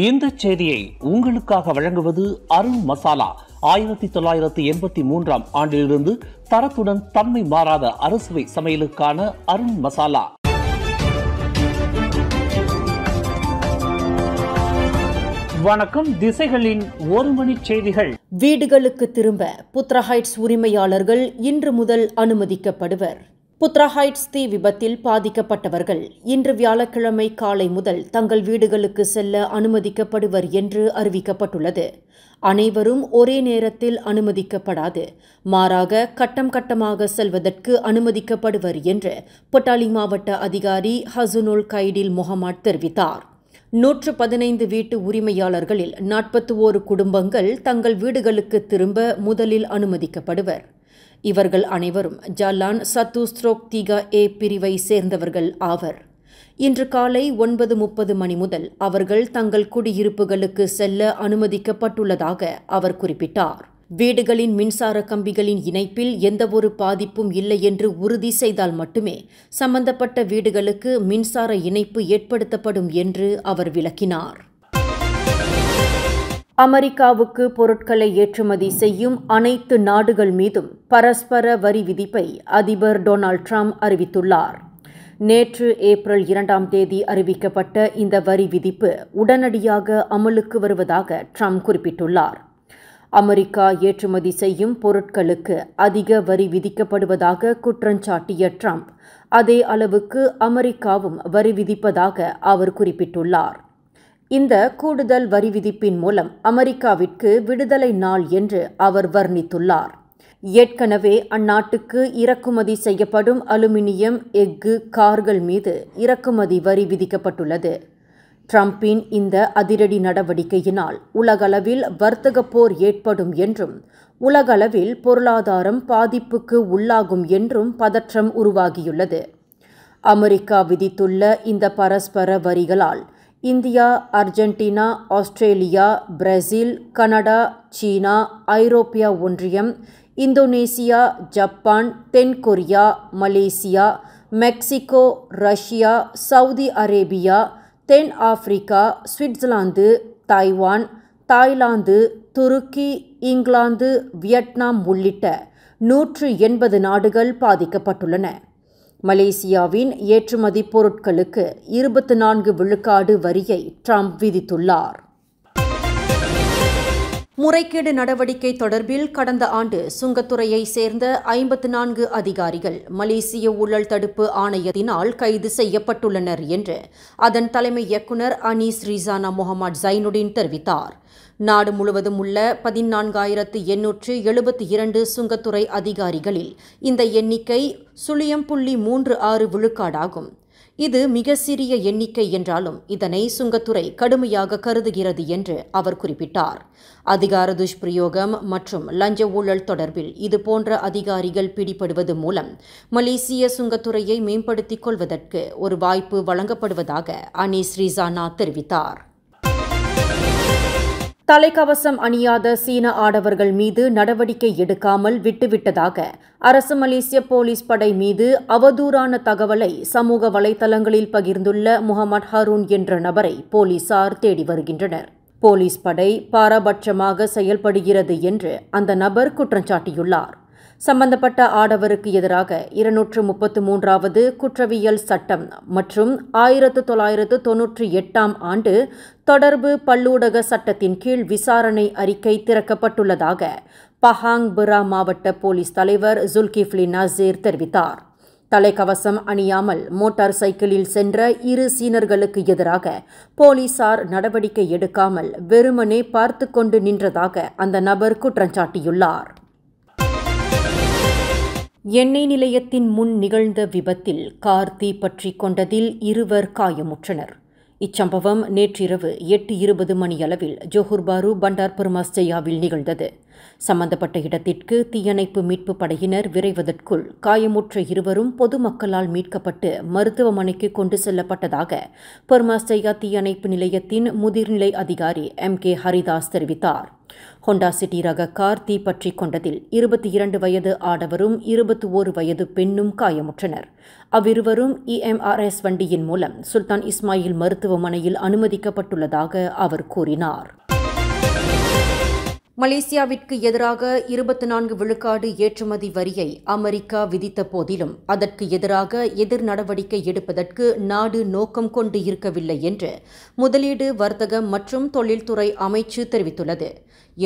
இந்த செய்தியை உங்களுக்காக வழங்குவது அருண் மசாலா. 1983 ஆண்டிலிருந்து தரத்துடன் தன்மை மாறாத அறுசுவை சமையலுக்கான அருண் மசாலா. வணக்கம். திசைகளின் ஒரு மணி செய்திகள். வீடுகளுக்கு திரும்ப புத்ரா ஹைட்ஸ் உரிமையாளர்கள் இன்று முதல் அனுமதிக்கப்படுவர். புத்ரா ஹைட்ஸ் தீ விபத்தில் பாதிக்கப்பட்டவர்கள் இன்று வியாழக்கிழமை காலை முதல் தங்கள் வீடுகளுக்கு செல்ல அனுமதிக்கப்படுவர் என்று அறிவிக்கப்பட்டுள்ளது. அனைவரும் ஒரே நேரத்தில் அனுமதிக்கப்படாது, மாறாக கட்டம் கட்டமாக செல்வதற்கு அனுமதிக்கப்படுவர் என்று பொட்டாலி மாவட்ட அதிகாரி ஹசுனுல் கைடில் முகமது தெரிவித்தார். 115 வீட்டு உரிமையாளர்களில் 41 குடும்பங்கள் தங்கள் வீடுகளுக்கு திரும்ப முதலில் அனுமதிக்கப்படுவர். இவர்கள் அனைவரும் ஜாலான் சத்துஸ்ட்ரோக் தீகா ஏ பிரிவை சேர்ந்தவர்கள் ஆவர். இன்று காலை 9:30 மணி முதல் அவர்கள் தங்கள் குடியிருப்புகளுக்கு செல்ல அனுமதிக்கப்பட்டுள்ளதாக அவர் குறிப்பிட்டார். வீடுகளின் மின்சார கம்பிகளின் இணைப்பில் எந்தவொரு பாதிப்பும் இல்லை என்று உறுதி செய்தால் மட்டுமே சம்பந்தப்பட்ட வீடுகளுக்கு மின்சார இணைப்பு ஏற்படுத்தப்படும் என்று அவர் விளக்கினார். அமெரிக்காவுக்கு பொருட்களை ஏற்றுமதி செய்யும் அனைத்து நாடுகள் மீதும் பரஸ்பர வரி விதிப்பை அதிபர் டொனால்ட் ட்ரம்ப் அறிவித்துள்ளார். நேற்று ஏப்ரல் 2 அறிவிக்கப்பட்ட இந்த வரி விதிப்பு உடனடியாக அமலுக்கு வருவதாக ட்ரம்ப் குறிப்பிட்டுள்ளார். அமெரிக்கா ஏற்றுமதி செய்யும் பொருட்களுக்கு அதிக வரி விதிக்கப்படுவதாக குற்றஞ்சாட்டிய ட்ரம்ப் அதே அளவுக்கு அமெரிக்காவும் வரி விதிப்பதாக அவர் குறிப்பிட்டுள்ளார். இந்த கூடுதல் வரி விதிப்பின் மூலம் அமெரிக்காவிற்கு விடுதலை நாள் என்று அவர் வர்ணித்துள்ளார். ஏற்கனவே அந்நாட்டுக்கு இறக்குமதி செய்யப்படும் அலுமினியம், எஃகு, கார்கள் மீது இறக்குமதி வரி விதிக்கப்பட்டுள்ளது. ட்ரம்பின் இந்த அதிரடி நடவடிக்கையினால் உலகளவில் வர்த்தக போர் ஏற்படும் என்றும் உலகளவில் பொருளாதாரம் பாதிப்புக்கு உள்ளாகும் என்றும் பதற்றம் உருவாகியுள்ளது. அமெரிக்கா விதித்துள்ள இந்த பரஸ்பர வரிகளால் India, Argentina, Australia, Brazil, Canada, China, ஐரோப்பிய ஒன்றியம், இந்தோனேசியா, ஜப்பான், தென்கொரியா, Malaysia, Mexico, Russia, Saudi Arabia, தென் Africa, Switzerland, Taiwan, Thailand, Turkey, England, Vietnam உள்ளிட்ட 180 நாடுகள் பாதிக்கப்பட்டுள்ளன. மலேசியாவின் ஏற்றுமதி பொருட்களுக்கு 24% வரியை ட்ரம்ப் விதித்துள்ளார். முறைகேடு நடவடிக்கை தொடர்பில் கடந்த ஆண்டு சுங்கத்துறையை சேர்ந்த 54 அதிகாரிகள் மலேசிய ஊழல் தடுப்பு ஆணையத்தினால் கைது செய்யப்பட்டுள்ளனர் என்று அதன் தலைமை இயக்குநர் அனீஸ் ரிசானா முகமது ஜைனுடின் தெரிவித்தார். நாடு முழுவதும் உள்ள 14,872 சுங்கத்துறை அதிகாரிகளில் இந்த எண்ணிக்கை 0.36 விழுக்காடாகும். இது மிக சிறிய எண்ணிக்கை என்றாலும் இதனை சுங்கத்துறை கடுமையாக கருதுகிறது என்று அவர் குறிப்பிட்டார். அதிகார துஷ்பிரயோகம் மற்றும் லஞ்ச ஊழல் தொடர்பில் இதுபோன்ற அதிகாரிகள் பிடிபடுவது மூலம் மலேசிய சுங்கத்துறையை மேம்படுத்திக் கொள்வதற்கு ஒரு வாய்ப்பு வழங்கப்படுவதாக அனீஸ் ரிசானா தெரிவித்தார். தலைக்கவசம் அணியாத சீன ஆடவர்கள் மீது நடவடிக்கை எடுக்காமல் விட்டுவிட்டதாக அரசு மலேசிய போலீஸ் படை மீது அவதூறான தகவலை சமூக வலைதளங்களில் பகிர்ந்துள்ள முகமது ஹரூன் என்ற நபரை போலீசார் தேடி வருகின்றனர். போலீஸ் படை பாரபட்சமாக செயல்படுகிறது என்று அந்த நபர் குற்றஞ்சாட்டியுள்ளார். சம்பந்தப்பட்ட ஆடவருக்கு எதிராக 233வது குற்றவியல் சட்டம் மற்றும் 1998 ஆண்டு தொடர்பு பல்லூடக சட்டத்தின் கீழ் விசாரணை அறிக்கை திறக்கப்பட்டுள்ளதாக பஹாங் பிரா மாவட்ட போலீஸ் தலைவர் ஜுல்கிஃப்லி நசீர் தெரிவித்தார். தலைக்கவசம் அணியாமல் மோட்டார் சைக்கிளில் சென்ற 2 சீனர்களுக்கு எதிராக போலீசார் நடவடிக்கை எடுக்காமல் வெறுமனே பார்த்து கொண்டு நின்றதாக அந்த நபர் குற்றஞ்சாட்டியுள்ளார். எண்ணெய் நிலையத்தின் முன் நிகழ்ந்த விபத்தில் கார் தீப்பற்றிக் கொண்டதில் 2 காயமுற்றனர். இச்சம்பவம் நேற்றிரவு 8:20 மணியளவில் ஜோஹர் பாரு பண்டார் பெருமாஸ்ஜயாவில் நிகழ்ந்தது. சம்பந்தப்பட்ட இடத்திற்கு தீயணைப்பு மீட்பு படையினர் விரைவதற்குள் காயமுற்ற 2 பொதுமக்களால் மீட்கப்பட்டு மருத்துவமனைக்கு கொண்டு செல்லப்பட்டதாக பெருமாஸ்ஜயா தீயணைப்பு நிலையத்தின் முதிர்நிலை அதிகாரி MK ஹரிதாஸ் தெரிவித்தார். ஹோண்டா சிட்டி ரக கார் தீப்பற்றிக் கொண்டதில் 22 வயது ஆடவரும் 21 வயது பெண்ணும் காயமுற்றனர். அவ்விருவரும் EMRS வண்டியின் மூலம் சுல்தான் இஸ்மாயில் மருத்துவமனையில் அனுமதிக்கப்பட்டுள்ளதாக அவர் கூறினார். மலேசியாவிற்கு எதிராக 24 விழுக்காடு ஏற்றுமதி வரியை அமெரிக்கா விதித்த போதிலும் அதற்கு எதிராக எதிர் நடவடிக்கை எடுப்பதற்கு நாடு நோக்கம் கொண்டு இருக்கவில்லை என்று முதலீடு, வர்த்தகம் மற்றும் தொழில்துறை அமைச்சு தெரிவித்துள்ளது.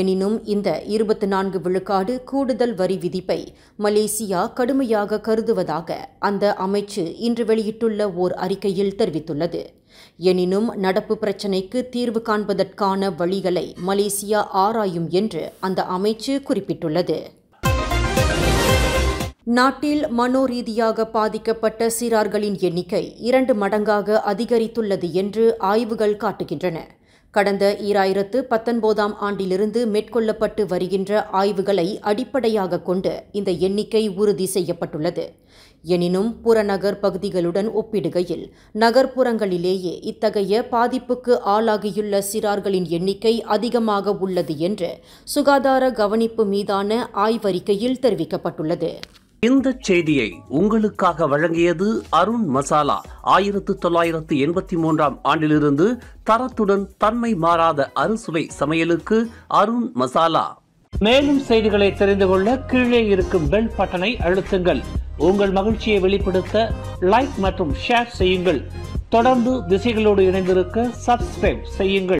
எனினும் இந்த 24 விழுக்காடு கூடுதல் வரி விதிப்பை மலேசியா கடுமையாக கருதுவதாக அந்த அமைச்சு இன்று வெளியிட்டுள்ள ஓர் அறிக்கையில் தெரிவித்துள்ளது. எனினும் நடப்பு பிரச்சினைக்கு தீர்வு காண்பதற்கான வழிகளை மலேசியா ஆராயும் என்று அந்த அமைச்சு குறிப்பிட்டுள்ளது. நாட்டில் மனோரீதியாக பாதிக்கப்பட்ட சிறார்களின் எண்ணிக்கை 2 மடங்காக அதிகரித்துள்ளது என்று ஆய்வுகள் காட்டுகின்றன. கடந்த 2019ஆம் ஆண்டிலிருந்து மேற்கொள்ளப்பட்டு வருகின்ற ஆய்வுகளை அடிப்படையாக கொண்டு இந்த எண்ணிக்கை உறுதி செய்யப்பட்டுள்ளது. எனினும் புறநகர் பகுதிகளுடன் ஒப்பிடுகையில் நகர்ப்புறங்களிலேயே இத்தகைய பாதிப்புக்கு ஆளாகியுள்ள சிறார்களின் எண்ணிக்கை அதிகமாக உள்ளது என்று சுகாதார கவனிப்பு மீதான ஆய்வறிக்கையில் தெரிவிக்கப்பட்டுள்ளது. இந்த செய்தியை உங்களுக்காக வழங்கியது அருண் மசாலா. 1983ஆம் ஆண்டிலிருந்து தரத்துடன் தன்மை மாறாத அறுசுவை சமையலுக்கு அருண் மசாலா. மேலும் செய்திகளை தெரிந்து கொள்ள கீழே இருக்கும் பெல் பட்டனை அழுத்துங்கள். உங்கள் மகிழ்ச்சியை வெளிப்படுத்த லைக் மற்றும் ஷேர் செய்யுங்கள். தொடர்ந்து திசைகளோடு இணைந்திருக்க சப்ஸ்கிரைப் செய்யுங்கள்.